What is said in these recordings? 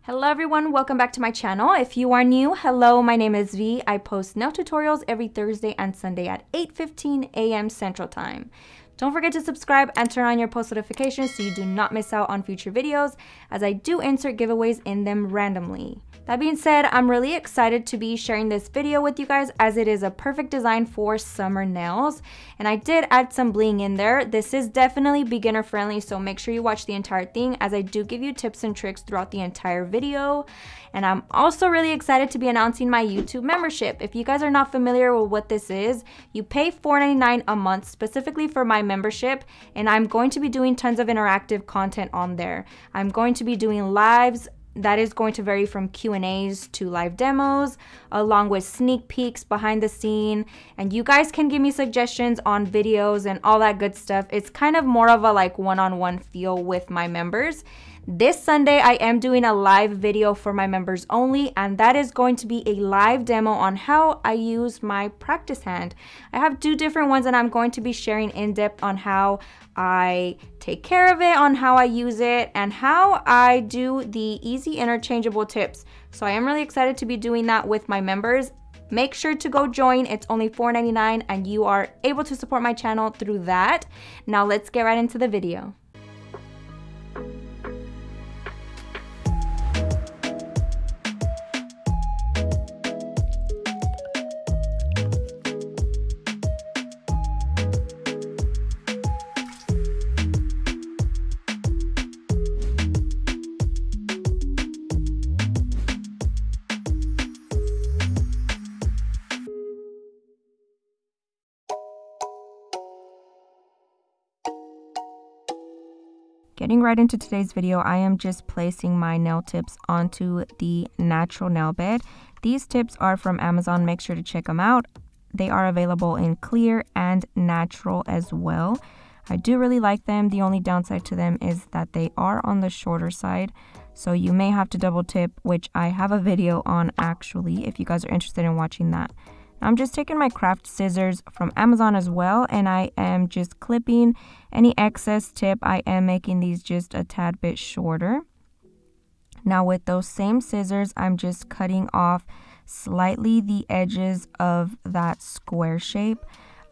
Hello everyone, welcome back to my channel. If you are new, hello, my name is V. I post nail tutorials every Thursday and Sunday at 8:15 a.m. Central Time. Don't forget to subscribe and turn on your post notifications so you do not miss out on future videos, as I do insert giveaways in them randomly. That being said, I'm really excited to be sharing this video with you guys as it is a perfect design for summer nails. And I did add some bling in there. This is definitely beginner friendly, so make sure you watch the entire thing as I do give you tips and tricks throughout the entire video. And I'm also really excited to be announcing my YouTube membership. If you guys are not familiar with what this is, you pay $4.99 a month specifically for my membership, and I'm going to be doing tons of interactive content on there. I'm going to be doing lives. That is going to vary from Q&As to live demos, along with sneak peeks behind the scene. And you guys can give me suggestions on videos and all that good stuff. It's kind of more of a like one-on-one feel with my members. This Sunday, I am doing a live video for my members only, and that is going to be a live demo on how I use my practice hand. I have two different ones, and I'm going to be sharing in depth on how I take care of it, on how I use it, and how I do the easy interchangeable tips. So I am really excited to be doing that with my members. Make sure to go join. It's only $4.99, and you are able to support my channel through that. Now let's get right into the video. Getting right into today's video, I am just placing my nail tips onto the natural nail bed. These tips are from Amazon. Make sure to check them out. They are available in clear and natural as well. I do really like them. The only downside to them is that they are on the shorter side, so you may have to double tip, which I have a video on actually if you guys are interested in watching that. I'm just taking my craft scissors from Amazon as well, and I am just clipping any excess tip. I am making these just a tad bit shorter. Now with those same scissors, I'm just cutting off slightly the edges of that square shape.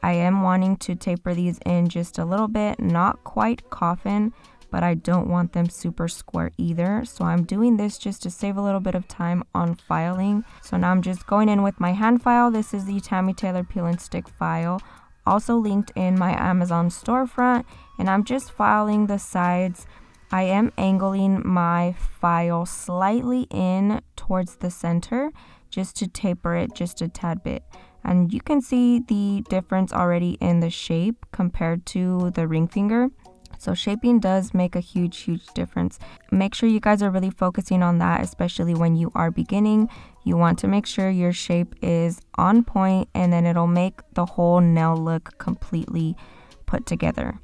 I am wanting to taper these in just a little bit, not quite coffin, but I don't want them super square either. So I'm doing this just to save a little bit of time on filing. So now I'm just going in with my hand file. This is the Tammy Taylor Peel and Stick file, also linked in my Amazon storefront. And I'm just filing the sides. I am angling my file slightly in towards the center just to taper it just a tad bit. And you can see the difference already in the shape compared to the ring finger. So shaping does make a huge difference. Make sure you guys are really focusing on that, especially when you are beginning. You want to make sure your shape is on point, and then it'll make the whole nail look completely put together.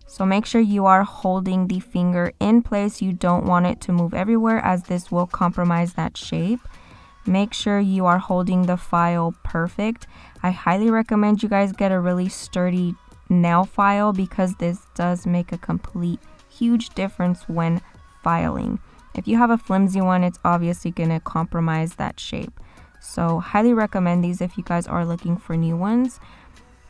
So make sure you are holding the finger in place. You don't want it to move everywhere, as this will compromise that shape. Make sure you are holding the file perfect. I highly recommend you guys get a really sturdy nail file, because this does make a complete huge difference when filing. If you have a flimsy one, it's obviously going to compromise that shape. So highly recommend these if you guys are looking for new ones.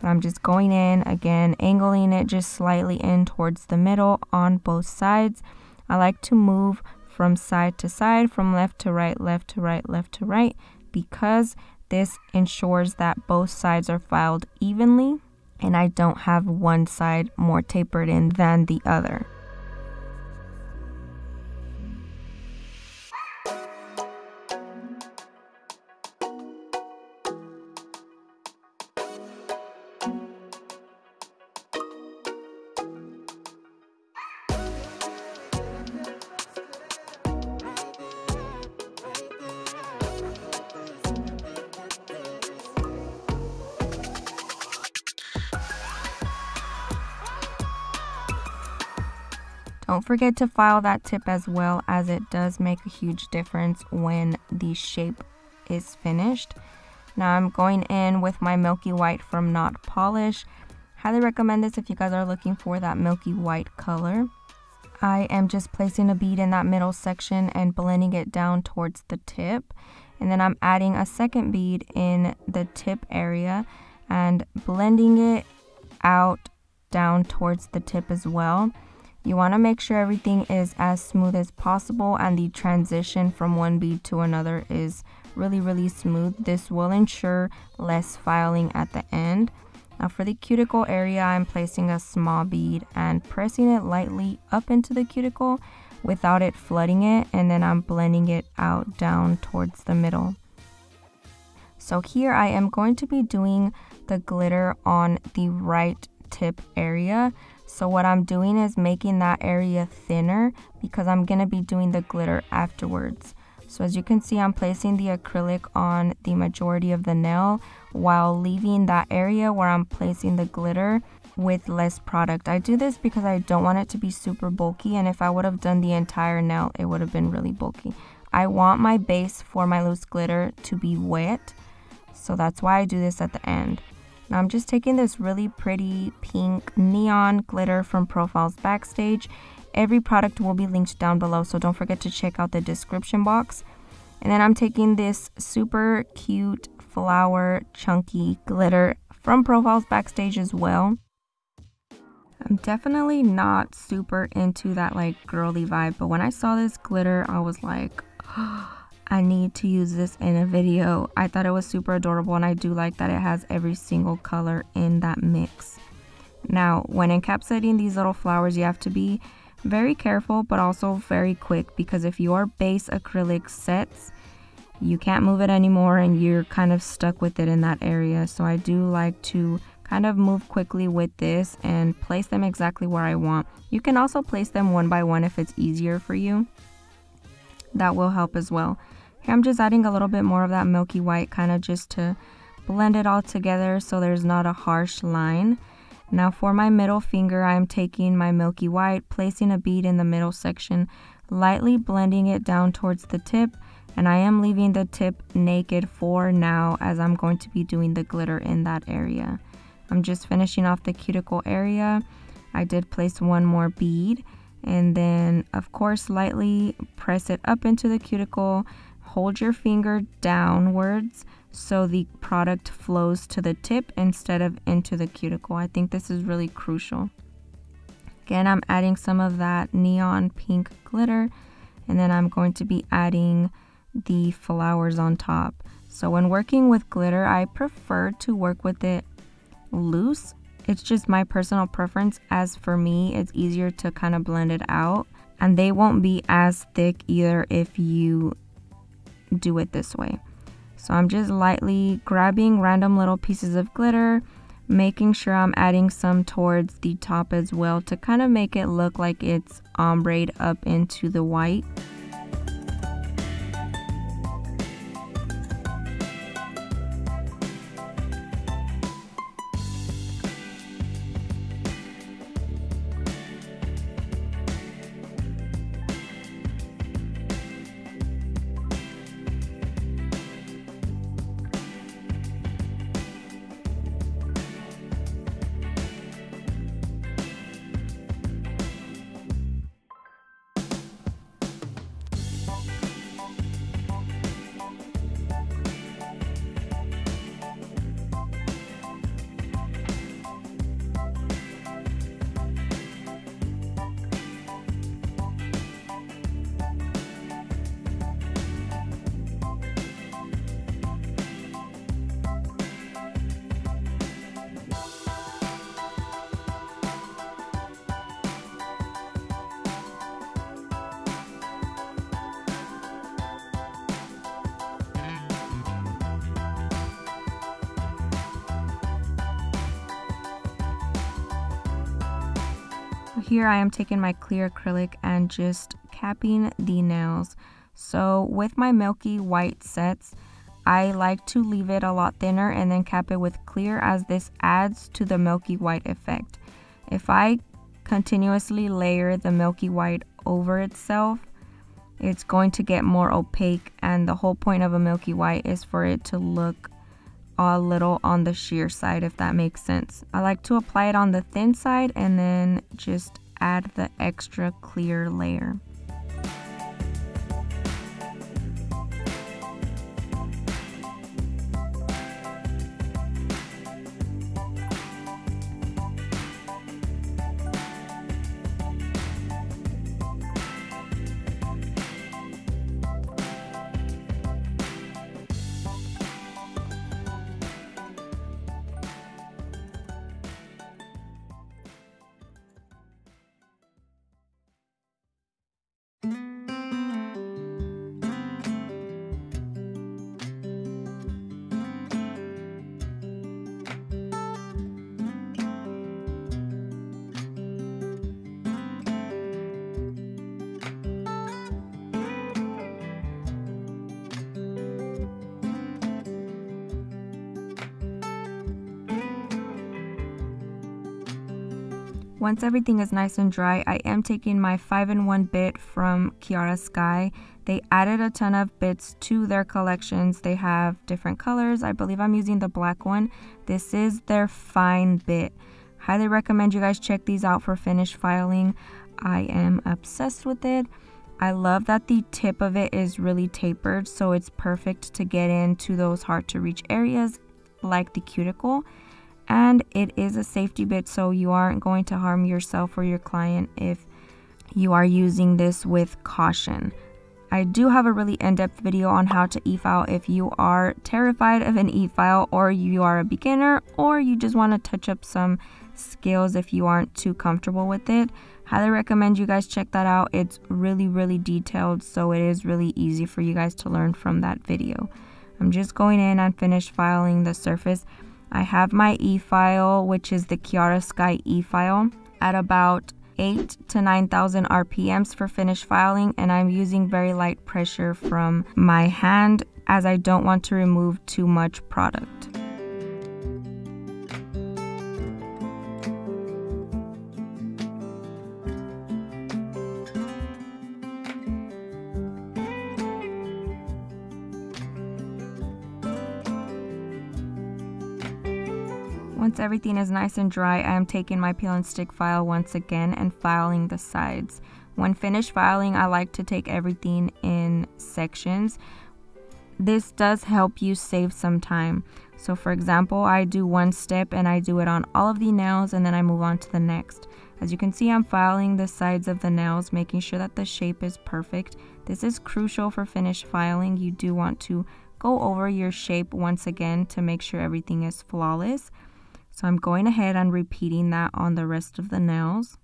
But I'm just going in again, angling it just slightly in towards the middle on both sides. I like to move from side to side, from left to right, left to right, left to right, because this ensures that both sides are filed evenly and I don't have one side more tapered in than the other. Don't forget to file that tip as well, as it does make a huge difference when the shape is finished. Now I'm going in with my Milky White from Not Polish. Highly recommend this if you guys are looking for that milky white color. I am just placing a bead in that middle section and blending it down towards the tip. And then I'm adding a second bead in the tip area and blending it out down towards the tip as well. You want to make sure everything is as smooth as possible and the transition from one bead to another is really smooth. This will ensure less filing at the end. Now for the cuticle area, I'm placing a small bead and pressing it lightly up into the cuticle without it flooding it, and then I'm blending it out down towards the middle. So here I am going to be doing the glitter on the right tip area. So what I'm doing is making that area thinner because I'm going to be doing the glitter afterwards. So as you can see, I'm placing the acrylic on the majority of the nail while leaving that area where I'm placing the glitter with less product. I do this because I don't want it to be super bulky, and if I would have done the entire nail, it would have been really bulky. I want my base for my loose glitter to be wet, so that's why I do this at the end. Now I'm just taking this really pretty pink neon glitter from Profiles Backstage. Every product will be linked down below, so don't forget to check out the description box. And then I'm taking this super cute flower chunky glitter from Profiles Backstage as well. I'm definitely not super into that like girly vibe, but when I saw this glitter, I was like, oh, I need to use this in a video. I thought it was super adorable, and I do like that it has every single color in that mix. Now, when encapsulating these little flowers, you have to be very careful, but also very quick, because if your base acrylic sets, you can't move it anymore and you're kind of stuck with it in that area. So I do like to kind of move quickly with this and place them exactly where I want. You can also place them one by one if it's easier for you. That will help as well. Here I'm just adding a little bit more of that milky white, kind of just to blend it all together so there's not a harsh line. Now for my middle finger, I'm taking my milky white, placing a bead in the middle section, lightly blending it down towards the tip, and I am leaving the tip naked for now as I'm going to be doing the glitter in that area. I'm just finishing off the cuticle area. I did place one more bead, and then of course lightly press it up into the cuticle. Hold your finger downwards so the product flows to the tip instead of into the cuticle. I think this is really crucial. Again, I'm adding some of that neon pink glitter, and then I'm going to be adding the flowers on top. So when working with glitter, I prefer to work with it loose. It's just my personal preference, as for me it's easier to kind of blend it out, and they won't be as thick either if you do it this way. So I'm just lightly grabbing random little pieces of glitter, making sure I'm adding some towards the top as well to kind of make it look like it's ombre'd up into the white. Here I am taking my clear acrylic and just capping the nails. So with my milky white sets, I like to leave it a lot thinner and then cap it with clear, as this adds to the milky white effect. If I continuously layer the milky white over itself, it's going to get more opaque, and the whole point of a milky white is for it to look a little on the sheer side, if that makes sense. I like to apply it on the thin side and then just add the extra clear layer. Once everything is nice and dry, I am taking my 5-in-1 bit from Kiara Sky. They added a ton of bits to their collections. They have different colors. I believe I'm using the black one. This is their fine bit. Highly recommend you guys check these out for finish filing. I am obsessed with it. I love that the tip of it is really tapered, so it's perfect to get into those hard to reach areas like the cuticle. And it is a safety bit, so you aren't going to harm yourself or your client if you are using this with caution. I do have a really in-depth video on how to e-file if you are terrified of an e-file, or you are a beginner, or you just want to touch up some skills if you aren't too comfortable with it. Highly recommend you guys check that out. It's really detailed, so it is really easy for you guys to learn from that video. I'm just going in and finish filing the surface. I have my e-file, which is the Kiara Sky e-file, at about 8,000 to 9,000 RPMs for finish filing, and I'm using very light pressure from my hand as I don't want to remove too much product. Once everything is nice and dry, I am taking my peel and stick file once again and filing the sides. When finished filing, I like to take everything in sections. This does help you save some time. So for example, I do one step and I do it on all of the nails, and then I move on to the next. As you can see, I'm filing the sides of the nails, making sure that the shape is perfect. This is crucial for finished filing. You do want to go over your shape once again to make sure everything is flawless. So I'm going ahead and repeating that on the rest of the nails.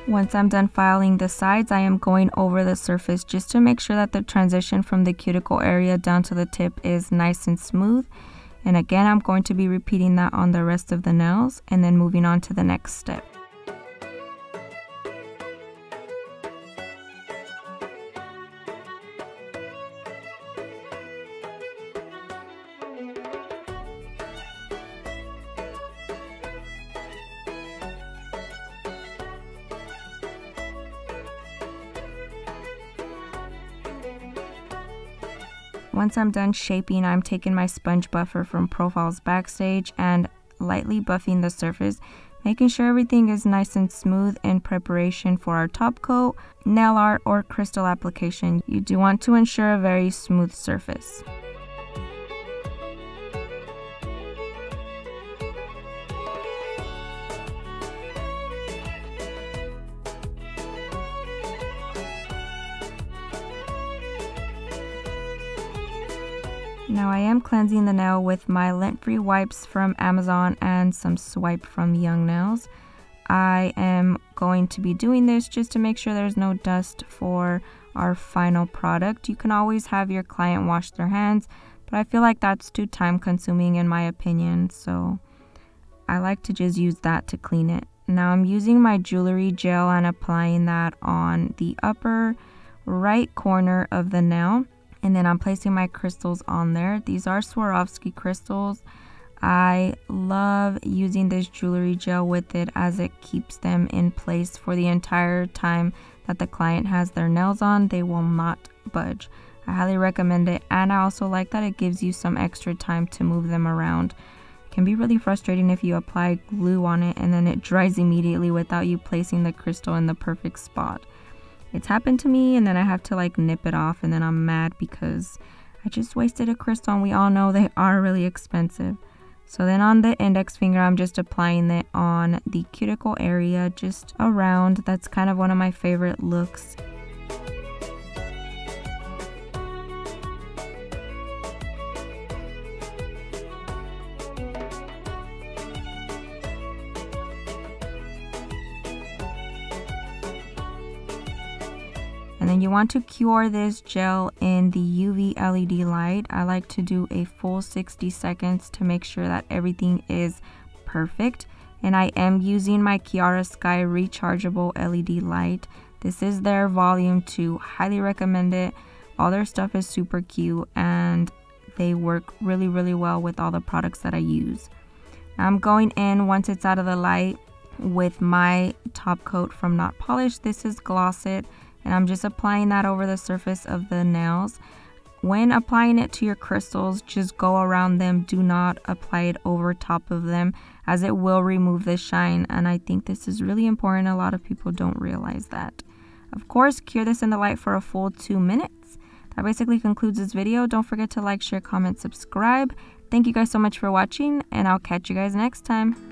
Once I'm done filing the sides, I am going over the surface just to make sure that the transition from the cuticle area down to the tip is nice and smooth. And again, I'm going to be repeating that on the rest of the nails and then moving on to the next step. Once I'm done shaping, I'm taking my sponge buffer from Profiles Backstage and lightly buffing the surface, making sure everything is nice and smooth in preparation for our top coat, nail art, or crystal application. You do want to ensure a very smooth surface. Now I am cleansing the nail with my lint-free wipes from Amazon and some Swipe from Young Nails. I am going to be doing this just to make sure there's no dust for our final product. You can always have your client wash their hands, but I feel like that's too time consuming in my opinion, so I like to just use that to clean it. Now I'm using my jewelry gel and applying that on the upper right corner of the nail. And then I'm placing my crystals on there. These are Swarovski crystals. I love using this jewelry gel with it as it keeps them in place for the entire time that the client has their nails on. They will not budge. I highly recommend it, and I also like that it gives you some extra time to move them around. It can be really frustrating if you apply glue on it and then it dries immediately without you placing the crystal in the perfect spot. It's happened to me, and then I have to like nip it off, and then I'm mad because I just wasted a crystal, and we all know they are really expensive. So then on the index finger, I'm just applying it on the cuticle area, just around. That's kind of one of my favorite looks. And then you want to cure this gel in the UV LED light. I like to do a full 60 seconds to make sure that everything is perfect. And I am using my Kiara Sky rechargeable LED light. This is their volume 2. Highly recommend it. All their stuff is super cute, and they work really, really well with all the products that I use. I'm going in once it's out of the light with my top coat from Not Polished. This is Gloss It. And I'm just applying that over the surface of the nails. When applying it to your crystals, just go around them. Do not apply it over top of them, as it will remove the shine. And I think this is really important. A lot of people don't realize that. Of course, cure this in the light for a full 2 minutes. That basically concludes this video. Don't forget to like, share, comment, subscribe. Thank you guys so much for watching, and I'll catch you guys next time.